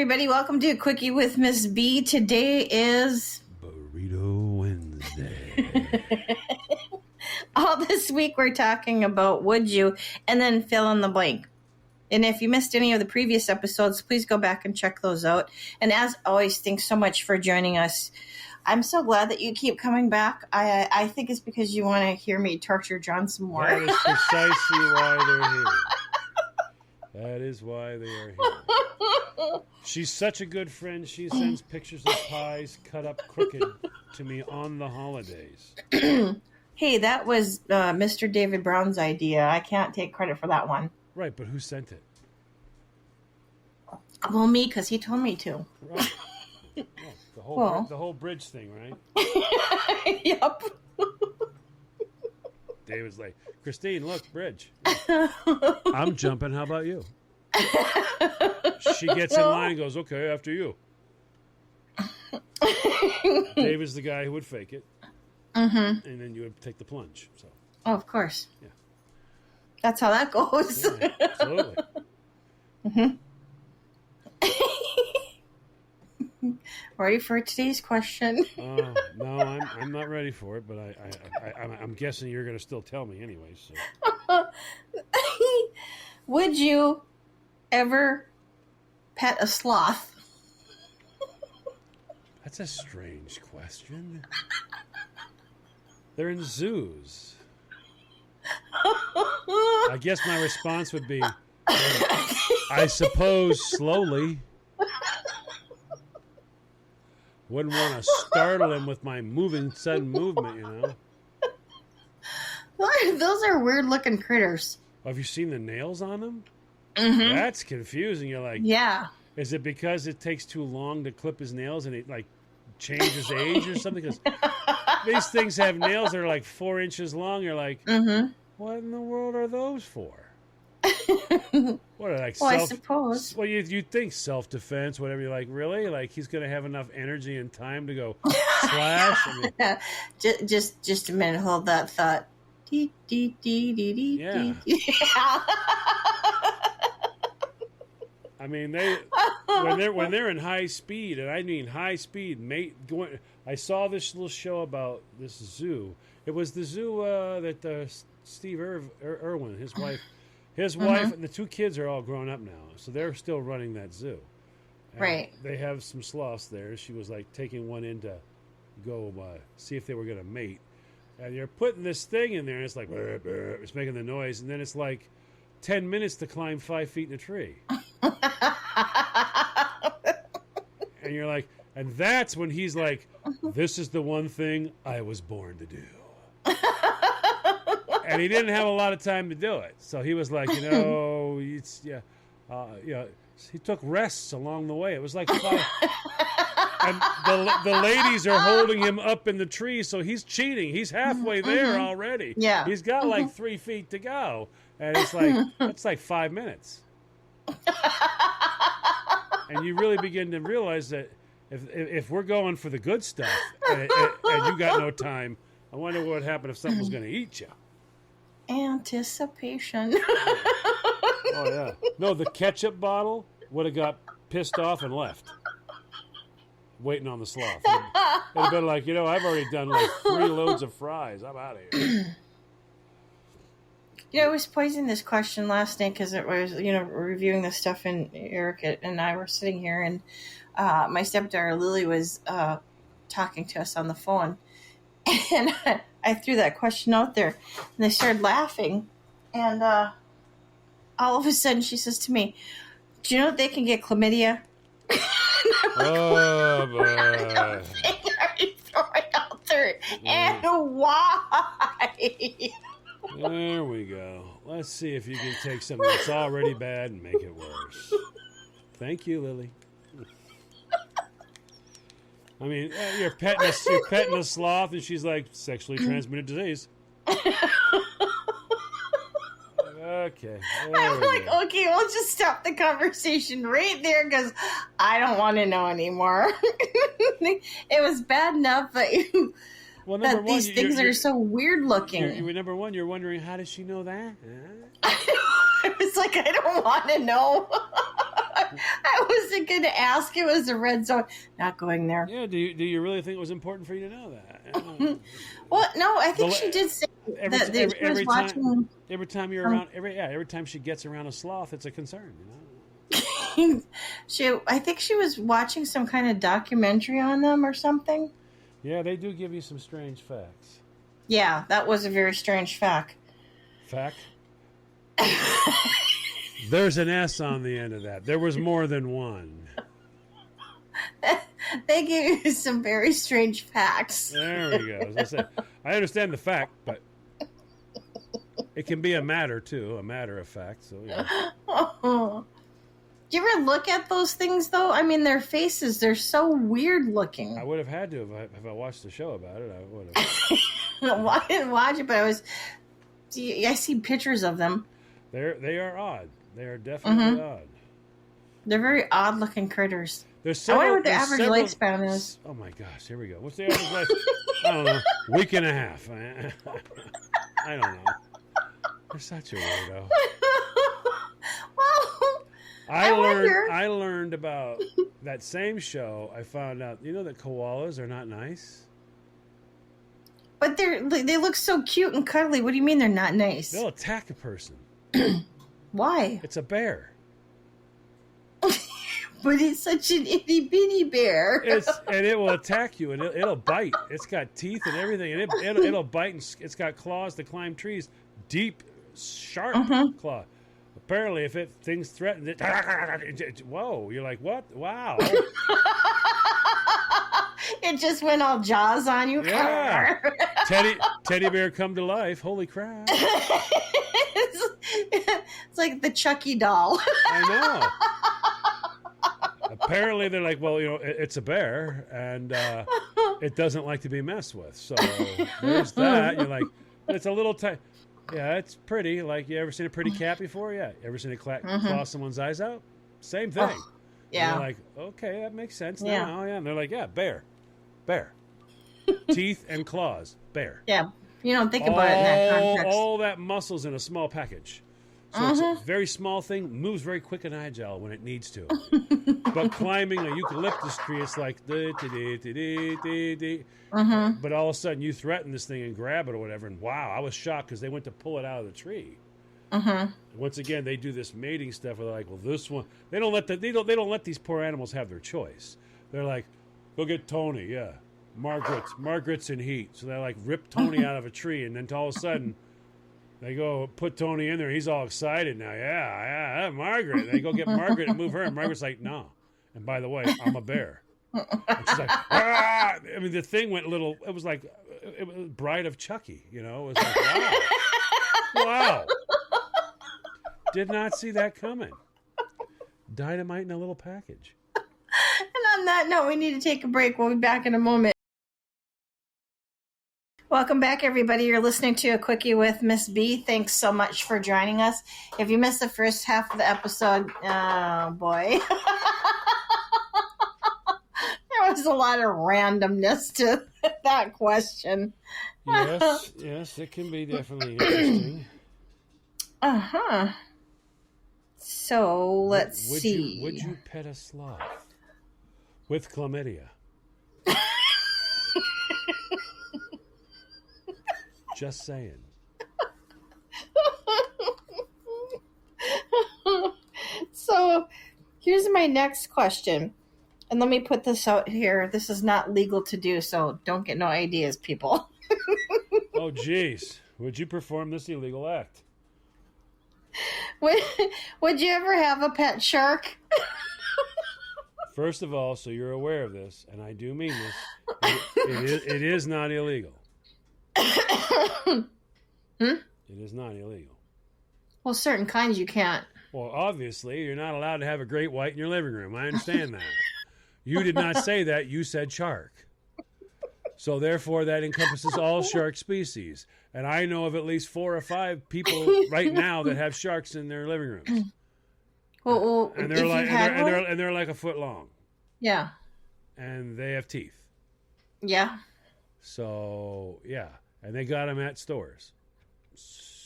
everybody. Welcome to Quickie with Miss B. Today is Burrito Wednesday. all this week we're talking about would you, and then fill in the blank. And if you missed any of the previous episodes, please go back and check those out. And as always, thanks so much for joining us. I'm so glad that you keep coming back. I think it's because you want to hear me torture John some more. That is precisely why they're here. That is why they are here. She's such a good friend. She sends pictures of pies cut up crooked to me on the holidays. Hey, that was Mr. David Brown's idea. I can't take credit for that one. Right, but who sent it? Well, me, because he told me to. Right. Oh, the whole bridge thing, right? Yep. David's like, Christine, look, bridge. I'm jumping. How about you? She gets in line and goes, okay, after you. David's the guy who would fake it. Mm-hmm. And then you would take the plunge. So. Oh, of course. Yeah. That's how that goes. Yeah, absolutely. Mm-hmm. Ready for today's question? No, I'm not ready for it, but I'm guessing you're going to still tell me anyway. So. Would you ever pet a sloth? That's a strange question. They're in zoos. I guess my response would be, I suppose slowly. Wouldn't want to startle him with my sudden movement, you know. Those are weird-looking critters. Have you seen the nails on them? Mm-hmm. That's confusing. You're like, yeah. Is it because it takes too long to clip his nails and it like changes age or something? Because these things have nails that are like 4 inches long. You're like, what in the world are those for? What are like? Well, I suppose. Well, you'd think self-defense, whatever. You're like, really? Like he's going to have enough energy and time to go slash? I mean, just a minute. Hold that thought. Yeah. I mean, when they're in high speed, and I mean high speed, I saw this little show about this zoo. It was the zoo that Steve Irwin, his wife. His wife and the two kids are all grown up now, so they're still running that zoo. And right. They have some sloths there. She was like taking one in to go see if they were going to mate. And you're putting this thing in there, and it's like, burr, burr, it's making the noise, and then it's like 10 minutes to climb 5 feet in a tree. And you're like, and that's when he's like, this is the one thing I was born to do. And he didn't have a lot of time to do it, so he was like, he took rests along the way. It was like 5, and the ladies are holding him up in the tree, so he's cheating. He's halfway there already. Yeah, he's got like 3 feet to go, and it's like 5 minutes. And you really begin to realize that if we're going for the good stuff and you got no time, I wonder what would happen if something was going to eat you. Anticipation. Oh, yeah. No, the ketchup bottle would have got pissed off and left. Waiting on the sloth. It'd have been like, I've already done like 3 loads of fries. I'm out of here. I was posing this question last night because it was, reviewing this stuff, and Eric and I were sitting here, and my stepdaughter Lily was talking to us on the phone. And I threw that question out there, and they started laughing. And all of a sudden, she says to me, "Do you know that they can get chlamydia?" Oh, boy. Are you throwing out there? And why? There we go. Let's see if you can take something that's already bad and make it worse. Thank you, Lily. I mean, you're petting a sloth, and she's like, sexually transmitted disease. Okay. I'm like, okay, we'll just stop the conversation right there because I don't want to know anymore. It was bad enough that, these things are so weird looking. Number one, you're wondering, how does she know that? I was like, I don't want to know. I wasn't going to ask. It was a red zone. Not going there. Yeah. Do you really think it was important for you to know that? Well, no, I think she did say that she was watching. Every time you're around, every time she gets around a sloth, it's a concern. I think she was watching some kind of documentary on them or something. Yeah, they do give you some strange facts. Yeah, that was a very strange fact. Fact? There's an S on the end of that. There was more than one. They gave you some very strange facts. There we go. As I said, I understand the fact, but it can be a matter, too. A matter of fact. So, yeah. Do you ever look at those things, though? I mean, their faces, they're so weird looking. I would have had to if I watched the show about it. I would have. Well, I didn't watch it, but I see pictures of them. They are odd. They are definitely odd. They're very odd looking critters. I wonder what the average lifespan is. Oh my gosh, here we go. What's the average life? I don't know. Week and a half. I don't know. You're such a weirdo. Well, I learned about that same show. I found out, that koalas are not nice. But they look so cute and cuddly. What do you mean they're not nice? They'll attack a person. Why? It's a bear. But it's such an itty bitty bear. And it will attack you, and it'll bite. It's got teeth and everything, and it'll bite, and it's got claws to climb trees. Deep, sharp claw. Apparently, if things threaten it, whoa! You're like, what? Wow! It just went all jaws on you. Yeah. Teddy bear come to life. Holy crap! It's like the Chucky doll. I know. Apparently, they're like, well, it's a bear, and it doesn't like to be messed with. So there's that. You're like, it's a little tight. Yeah, it's pretty. Like, you ever seen a pretty cat before? Yeah. You ever seen a claw someone's eyes out? Same thing. Oh, yeah. And you're like, okay, that makes sense now. Yeah. And they're like, yeah, bear. Teeth and claws, bear. Yeah. You don't think about it in that context. All that muscles in a small package. So it's a very small thing, moves very quick and agile when it needs to. But climbing a eucalyptus tree, it's like... But all of a sudden, you threaten this thing and grab it or whatever, and wow, I was shocked because they went to pull it out of the tree. Once again, they do this mating stuff where they're like, well, this one... They don't let these poor animals have their choice. They're like, go get Tony, yeah. Margaret's in heat. So they like rip Tony out of a tree, and then all of a sudden... They go put Tony in there. He's all excited now. Yeah, Margaret. They go get Margaret and move her. And Margaret's like, no. And by the way, I'm a bear. And she's like, ah! I mean, the thing went little. It was like, it was Bride of Chucky. It was like, wow. Did not see that coming. Dynamite in a little package. And on that note, we need to take a break. We'll be back in a moment. Welcome back, everybody. You're listening to A Quickie with Miss B. Thanks so much for joining us. If you missed the first half of the episode, oh boy. There was a lot of randomness to that question. Yes, it can be definitely interesting. So, let's see. Would you pet a sloth with chlamydia? Just saying. So, here's my next question. And let me put this out here. This is not legal to do, so don't get no ideas, people. Oh, geez. Would you perform this illegal act? Would you ever have a pet shark? First of all, so you're aware of this, and I do mean this, it is not illegal. It is not illegal. Well, certain kinds you can't. Well, obviously, you're not allowed to have a great white in your living room. I understand that. You did not say that. You said shark. So, therefore, that encompasses all shark species. And I know of at least 4 or 5 people right now that have sharks in their living rooms. Well, and they're like a foot long. Yeah. And they have teeth. Yeah. So, yeah. And they got them at stores.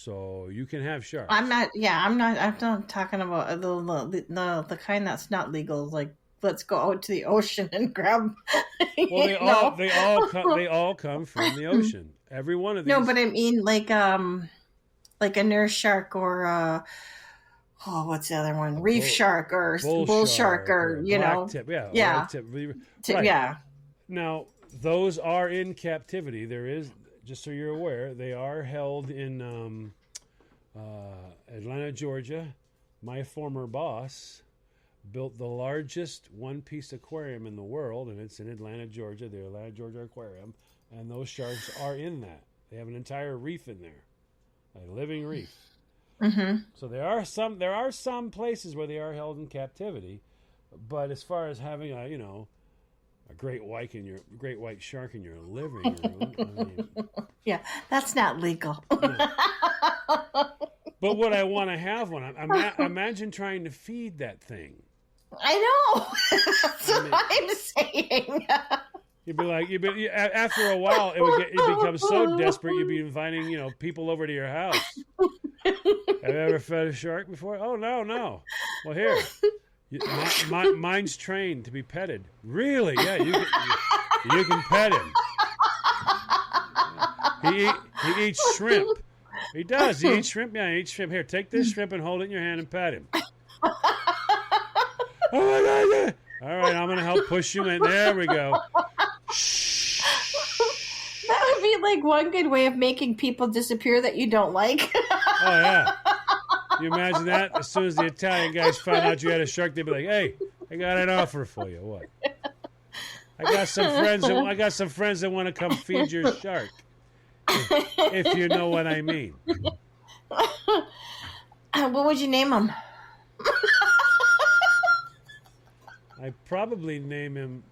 so you can have sharks. I'm not. Yeah, I'm not. I'm not talking about the kind that's not legal. Like, let's go out to the ocean and grab. Well, No. they all come from the ocean. Every one of these. No, but I mean like a nurse shark or what's the other one? Reef shark or bull shark or black tip. Yeah. Tip. Right. Yeah. Now those are in captivity. There is, just so you're aware, they are held in Atlanta, Georgia. My former boss built the largest one-piece aquarium in the world, and it's in Atlanta, Georgia, the Atlanta, Georgia Aquarium, and those sharks are in that. They have an entire reef in there, a living reef. Mm-hmm. So there are some places where they are held in captivity, but as far as having a great white shark in your living room, I mean, yeah, that's not legal. Yeah. But would I want to have one? Imagine trying to feed that thing. I know. That's what I'm saying. You'd be after a while, it become so desperate. You'd be inviting, people over to your house. Have you ever fed a shark before? Oh no. Well, here, mine's trained to be petted. Really? Yeah, you can pet him. He eats shrimp. He does. He eats shrimp. Yeah, he eats shrimp. Here, take this shrimp and hold it in your hand and pet him. Oh my God! All right, I'm gonna help push you in. There we go. That would be like one good way of making people disappear that you don't like. Oh yeah. You imagine that? As soon as the Italian guys found out you had a shark, they'd be like, "Hey, I got an offer for you. What? I got some friends that want to come feed your shark. If you know what I mean." What would you name him? I'd probably name him,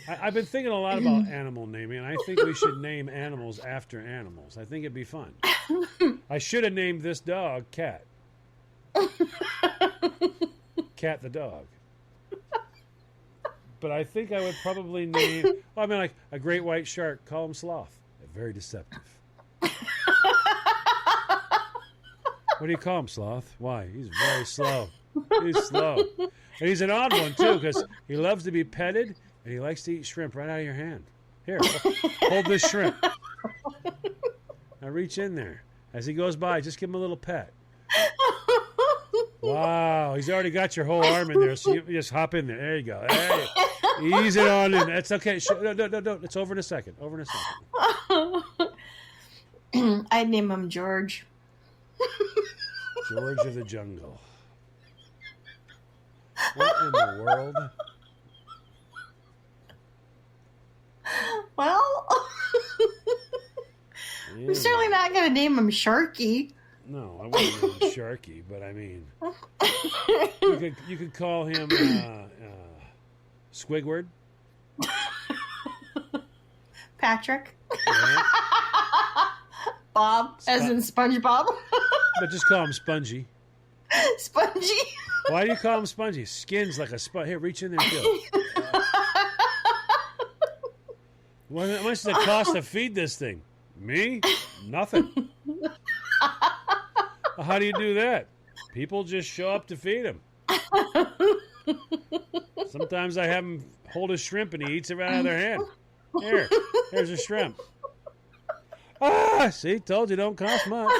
I've been thinking a lot about animal naming, and I think we should name animals after animals. I think it'd be fun. I should have named this dog Cat. Cat the dog. But I think I would probably name, like a great white shark, call him Sloth. Very deceptive. What do you call him, Sloth? Why? He's very slow. He's slow. And he's an odd one, too, because he loves to be petted, and he likes to eat shrimp right out of your hand. Here, hold this shrimp. Now reach in there. As he goes by, just give him a little pet. Wow, he's already got your whole arm in there, so you just hop in there. There you go. Hey, ease it on in. That's okay. No. It's over in a second. I'd name him George. George of the Jungle. What in the world? Well, Yeah. I'm certainly not going to name him Sharky. No, I wouldn't name him Sharky, but I mean, you could call him Squidward. Patrick. Yeah. Bob, as in SpongeBob. But just call him Spongy. Spongy. Why do you call him Spongy? Skin's like a sponge. Here, reach in there and feel. How much does it cost to feed this thing? Me? Nothing. Well, how do you do that? People just show up to feed him. Sometimes I have him hold a shrimp and he eats it right out of their hand. Here's a shrimp. See, told you don't cost much.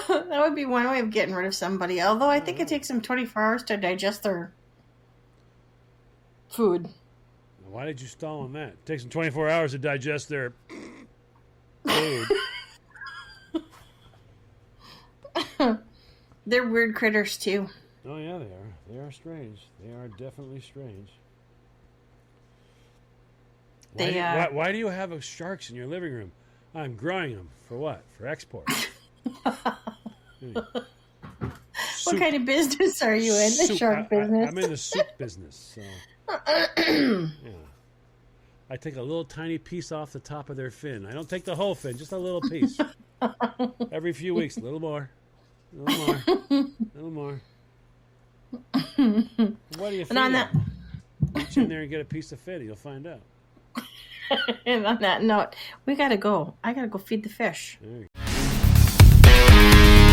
That would be one way of getting rid of somebody. Although I think it takes them 24 hours to digest their food. Why did you stall on that? It takes them 24 hours to digest their food. They're weird critters too. Oh yeah, they are. They are strange. They are definitely strange. Why do you have sharks in your living room? I'm growing them. For what? For export. What kind of business are you in? The shark business? I'm in the soup business. So. Yeah. I take a little tiny piece off the top of their fin. I don't take the whole fin, just a little piece. Every few weeks, a little more. A little more. A little more. What do you think? Reach in there and get a piece of fin. You'll find out. And on that note, we gotta go. I gotta go feed the fish. There you